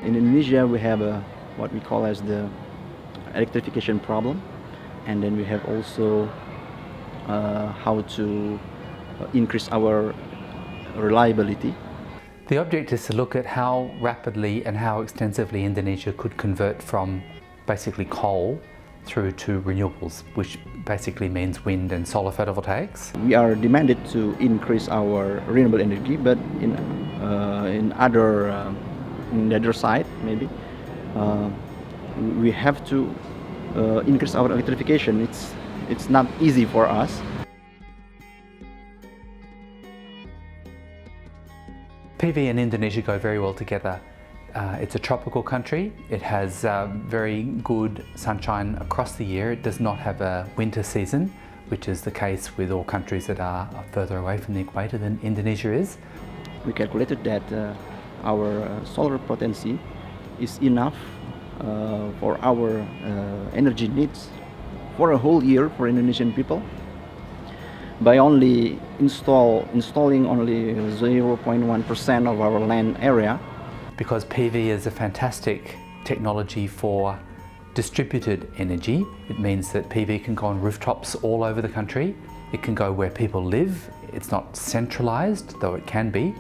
In Indonesia, we have what we call as the electrification problem, and then we have also how to increase our reliability. The object is to look at how rapidly and how extensively Indonesia could convert from basically coal through to renewables, which basically means wind and solar photovoltaics. We are demanded to increase our renewable energy, but in the other side, maybe we have to increase our electrification. It's not easy for us. PV and Indonesia go very well together. It's a tropical country. It has very good sunshine across the year. It does not have a winter season, which is the case with all countries that are further away from the equator than Indonesia is. We calculated that our solar potency is enough for our energy needs for a whole year for Indonesian people, by only installing only 0.1% of our land area. Because PV is a fantastic technology for distributed energy. It means that PV can go on rooftops all over the country. It can go where people live. It's not centralized, though it can be.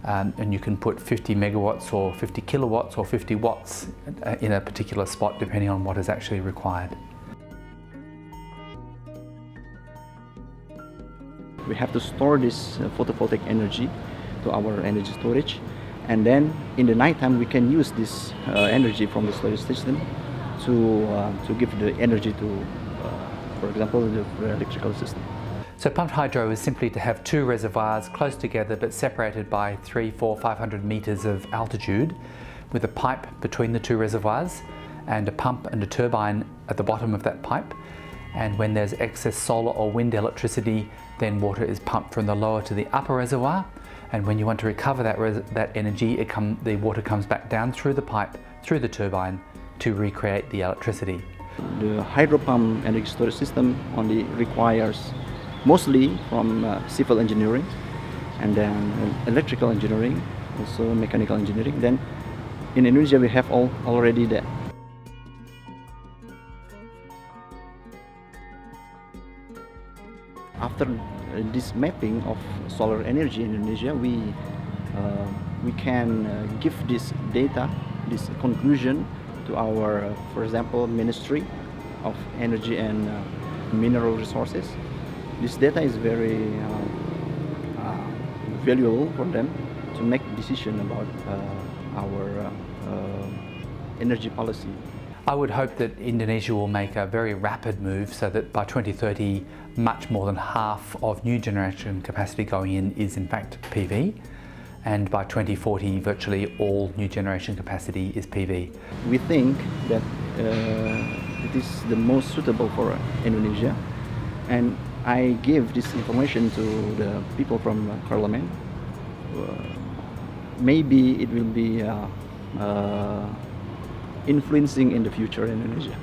And you can put 50 megawatts or 50 kilowatts or 50 watts in a particular spot depending on what is actually required. We have to store this photovoltaic energy to our energy storage, and then in the nighttime we can use this energy from the storage system to give the energy to, for example, the electrical system. So pumped hydro is simply to have two reservoirs close together but separated by 300, 400, 500 meters of altitude, with a pipe between the two reservoirs and a pump and a turbine at the bottom of that pipe. And when there's excess solar or wind electricity, then water is pumped from the lower to the upper reservoir. And when you want to recover that energy, the water comes back down through the pipe, through the turbine, to recreate the electricity. The hydro pump energy storage system only requires mostly from civil engineering, and then electrical engineering, also mechanical engineering. Then in Indonesia we have already that. After this mapping of solar energy in Indonesia, we can give this data, this conclusion to our, for example, Ministry of Energy and Mineral Resources. This data is very valuable for them to make decision about our energy policy. I would hope that Indonesia will make a very rapid move so that by 2030 much more than half of new generation capacity going in is in fact PV, and by 2040 virtually all new generation capacity is PV. We think that it is the most suitable for Indonesia, and I give this information to the people from Parliament. Maybe it will be influencing in the future in Indonesia.